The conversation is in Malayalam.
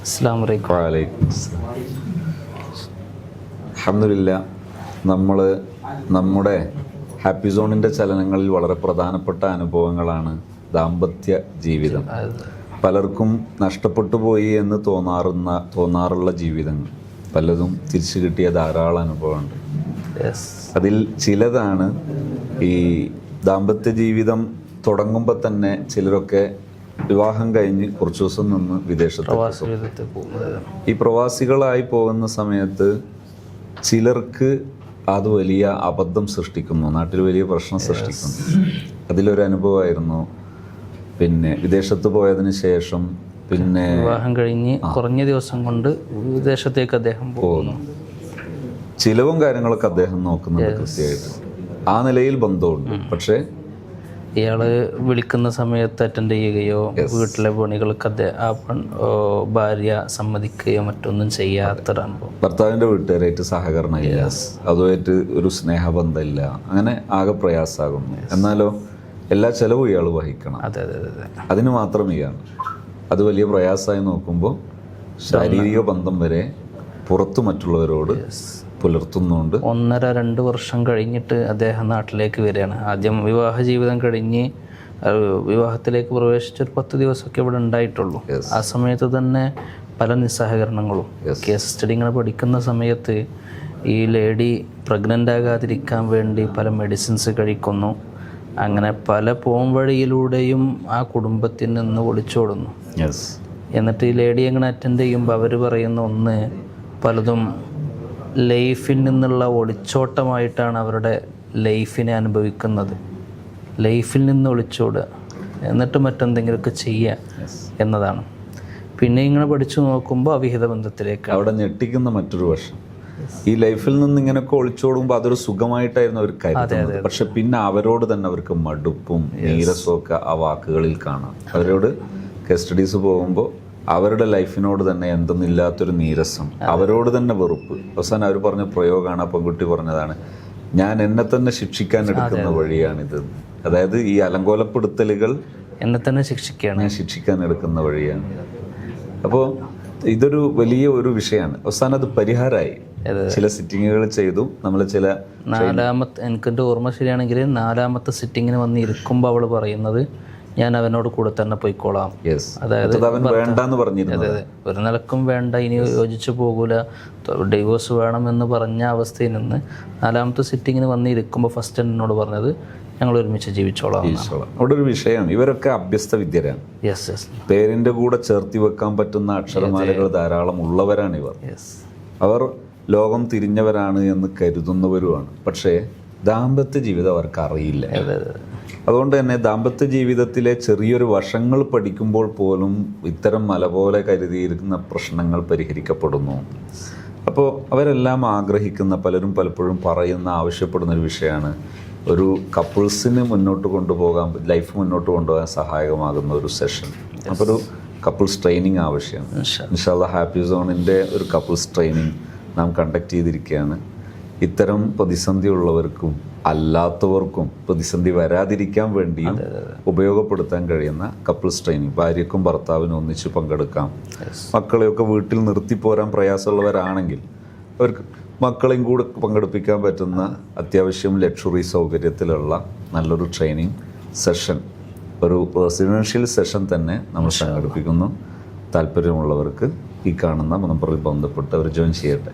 അസ്സലാമു അലൈക്കും. വഅലൈക്കും അൽഹംദുലില്ലാ. നമ്മൾ നമ്മുടെ ഹാപ്പി സോണിൻ്റെ ചലനങ്ങളിൽ വളരെ പ്രധാനപ്പെട്ട അനുഭവങ്ങളാണ് ദാമ്പത്യ ജീവിതം. പലർക്കും നഷ്ടപ്പെട്ടു പോയി എന്ന് തോന്നാറുള്ള ജീവിതങ്ങൾ പലതും തിരിച്ചു കിട്ടിയ ധാരാളം അനുഭവമുണ്ട്. അതിൽ ചിലതാണ് ഈ ദാമ്പത്യ ജീവിതം തുടങ്ങുമ്പോൾ തന്നെ ചിലരൊക്കെ വിവാഹം കഴിഞ്ഞ് കുറച്ച് ദിവസം നിന്ന് വിദേശത്ത് ഈ പ്രവാസികളായി പോകുന്ന സമയത്ത് ചിലർക്ക് അത് വലിയ അബദ്ധം സൃഷ്ടിക്കുന്നു, നാട്ടിൽ വലിയ പ്രശ്നം സൃഷ്ടിക്കുന്നു. അതിലൊരു അനുഭവമായിരുന്നു പിന്നെ വിദേശത്ത് പോയതിന് ശേഷം പിന്നെ വിവാഹം കഴിഞ്ഞ് കുറഞ്ഞ ദിവസം കൊണ്ട് വിദേശത്തേക്ക് അദ്ദേഹം പോകുന്നു. ചിലവും കാര്യങ്ങളൊക്കെ അദ്ദേഹം നോക്കുന്നുണ്ട് കൃത്യമായിട്ട്. ആ നിലയിൽ ബന്ധമുണ്ട്. പക്ഷേ ഇയാള് വിളിക്കുന്ന സമയത്ത് അറ്റൻഡ് ചെയ്യുകയോ വീട്ടിലെ പണികൾക്ക് ഭാര്യ സമ്മതിക്കുകയോ മറ്റൊന്നും ചെയ്യാത്തൊരനുഭവം. ഭർത്താവിൻ്റെ വീട്ടുകാരായിട്ട് സഹകരണമില്ല, അതുമായിട്ട് ഒരു സ്നേഹബന്ധമില്ല, അങ്ങനെ ആകെ പ്രയാസമാകുന്നു. എന്നാലോ എല്ലാ ചെലവും ഇയാൾ വഹിക്കണം. അതിന് മാത്രം ഇയാൾ അത് വലിയ പ്രയാസമായി നോക്കുമ്പോൾ ശാരീരിക ബന്ധം വരെ പുറത്തു മറ്റുള്ളവരോട് പുലർത്തുന്നുണ്ട്. 1.5-2 വർഷം കഴിഞ്ഞിട്ട് അദ്ദേഹം നാട്ടിലേക്ക് വരികയാണ്. ആദ്യം വിവാഹ ജീവിതം കഴിഞ്ഞ് വിവാഹത്തിലേക്ക് പ്രവേശിച്ചൊരു 10 ദിവസമൊക്കെ ഇവിടെ ഉണ്ടായിട്ടുള്ളൂ. ആ സമയത്ത് തന്നെ പല നിസ്സഹകരണങ്ങളും കേസ് സ്റ്റഡി ഇങ്ങനെ പഠിക്കുന്ന സമയത്ത് ഈ ലേഡി പ്രഗ്നൻ്റ് ആകാതിരിക്കാൻ വേണ്ടി പല മെഡിസിൻസ് കഴിക്കുന്നു. അങ്ങനെ പല പോം വഴിയിലൂടെയും ആ കുടുംബത്തിൽ നിന്ന് ഒളിച്ചോടുന്നു. എന്നിട്ട് ഈ ലേഡി എങ്ങനെ അറ്റൻഡ് ചെയ്യുമ്പോൾ അവർ പറയുന്ന ഒന്ന് പലതും ലൈഫിൽ നിന്നുള്ള ഒളിച്ചോട്ടമായിട്ടാണ് അവരുടെ ലൈഫിനെ അനുഭവിക്കുന്നത്. ലൈഫിൽ നിന്ന് ഒളിച്ചോടുക എന്നിട്ട് മറ്റെന്തെങ്കിലുമൊക്കെ ചെയ്യുക എന്നതാണ്. പിന്നെ ഇങ്ങനെ പഠിച്ചു നോക്കുമ്പോൾ അവിഹിത ബന്ധത്തിലേക്ക്. അവിടെ ഞെട്ടിക്കുന്ന മറ്റൊരു വശം, ഈ ലൈഫിൽ നിന്ന് ഇങ്ങനെയൊക്കെ ഒളിച്ചോടുമ്പോൾ അതൊരു സുഖമായിട്ടായിരുന്നു അവർ കരുതുന്നത്. പക്ഷെ പിന്നെ അവരോട് തന്നെ അവർക്ക് മടുപ്പും നീരസവും ഒക്കെ ആ വാക്കുകളിൽ കാണാം. അവരോട് കസ്റ്റഡീസ് പോകുമ്പോൾ അവരുടെ ലൈഫിനോട് തന്നെ എന്തെന്നില്ലാത്തൊരു നീരസം, അവരോട് തന്നെ വെറുപ്പ്. അവസാനം അവർ പറഞ്ഞ പ്രയോഗമാണ്, ആ പെൺകുട്ടി പറഞ്ഞതാണ്, ഞാൻ എന്നെ തന്നെ ശിക്ഷിക്കാൻ എടുക്കുന്ന വഴിയാണിത്. അതായത് ഈ അലങ്കോലപ്പെടുത്തലുകൾ എന്നെ തന്നെ ശിക്ഷിക്കാൻ എടുക്കുന്ന വഴിയാണ്. അപ്പോൾ ഇതൊരു വലിയ ഒരു വിഷയമാണ്. അവസാനം അത് പരിഹാരമായി. ചില സിറ്റിങ്ങുകൾ ചെയ്തു. നമ്മൾ ചില എനിക്കെൻ്റെ ഓർമ്മ ശരിയാണെങ്കിൽ 4ാമത്തെ സിറ്റിങ്ങിന് വന്ന് ഇരിക്കുമ്പോൾ അവൾ പറയുന്നത് ഞാൻ അവനോട് കൂടെ തന്നെ പോയിക്കോളാം. അതായത് ഒരു നിലക്കും വേണ്ട, ഇനി യോജിച്ചു പോകൂല, ഡിവോഴ്സ് വേണമെന്ന് പറഞ്ഞ അവസ്ഥയിൽ നിന്ന് 4ാമത്തെ സിറ്റിങ്ങിന് വന്ന് ഇരിക്കുമ്പോൾ ഫസ്റ്റ് എന്നോട് പറഞ്ഞത് ഞങ്ങൾ ഒരുമിച്ച് ജീവിച്ചോളാം. അവിടെ ഒരു വിഷയമാണ്, ഇവരൊക്കെ അഭ്യസ്ത വിദ്യരാണ്. പേരിൻ്റെ കൂടെ ചേർത്തി വെക്കാൻ പറ്റുന്ന അക്ഷരമാലകൾ ധാരാളം ഉള്ളവരാണ് ഇവർ. അവർ ലോകം തിരിഞ്ഞവരാണ് എന്ന് കരുതുന്നവരുമാണ്. പക്ഷേ ദാമ്പത്യ ജീവിതം അവർക്ക് അറിയില്ല. അതുകൊണ്ട് തന്നെ ദാമ്പത്യ ജീവിതത്തിലെ ചെറിയൊരു വശങ്ങൾ പഠിക്കുമ്പോൾ പോലും ഇത്തരം മല പോലെ കരുതിയിരിക്കുന്ന പ്രശ്നങ്ങൾ പരിഹരിക്കപ്പെടുന്നു. അപ്പോൾ അവരെല്ലാം ആഗ്രഹിക്കുന്ന, പലരും പലപ്പോഴും പറയുന്ന, ആവശ്യപ്പെടുന്ന ഒരു വിഷയമാണ് ഒരു കപ്പിൾസിന് മുന്നോട്ട് കൊണ്ടുപോകാൻ, ലൈഫ് മുന്നോട്ട് കൊണ്ടുപോകാൻ സഹായകമാകുന്ന ഒരു സെഷൻ. അപ്പോൾ ഒരു കപ്പിൾസ് ട്രെയിനിങ് ആവശ്യമാണ്. ഇൻഷാ അല്ലാഹ് ഹാപ്പി സോണിൻ്റെ ഒരു കപ്പിൾസ് ട്രെയിനിങ് നാം കണ്ടക്ട് ചെയ്തിരിക്കുകയാണ്. ഇത്തരം പ്രതിസന്ധി ഉള്ളവർക്കും അല്ലാത്തവർക്കും പ്രതിസന്ധി വരാതിരിക്കാൻ വേണ്ടിയും ഉപയോഗപ്പെടുത്താൻ കഴിയുന്ന കപ്പിൾസ് ട്രെയിനിങ്. ഭാര്യയ്ക്കും ഭർത്താവിനും ഒന്നിച്ച് പങ്കെടുക്കാം. മക്കളെയൊക്കെ വീട്ടിൽ നിർത്തിപ്പോരാൻ പ്രയാസമുള്ളവരാണെങ്കിൽ അവർക്ക് മക്കളെയും കൂടെ പങ്കെടുപ്പിക്കാൻ പറ്റുന്ന അത്യാവശ്യം ലക്ഷറി സൗകര്യത്തിലുള്ള നല്ലൊരു ട്രെയിനിങ് സെഷൻ, ഒരു റെസിഡൻഷ്യൽ സെഷൻ തന്നെ നമ്മൾ സംഘടിപ്പിക്കുന്നു. താല്പര്യമുള്ളവർക്ക് ഈ കാണുന്ന നമ്പറിൽ ബന്ധപ്പെട്ട് അവർ ജോയിൻ ചെയ്യട്ടെ.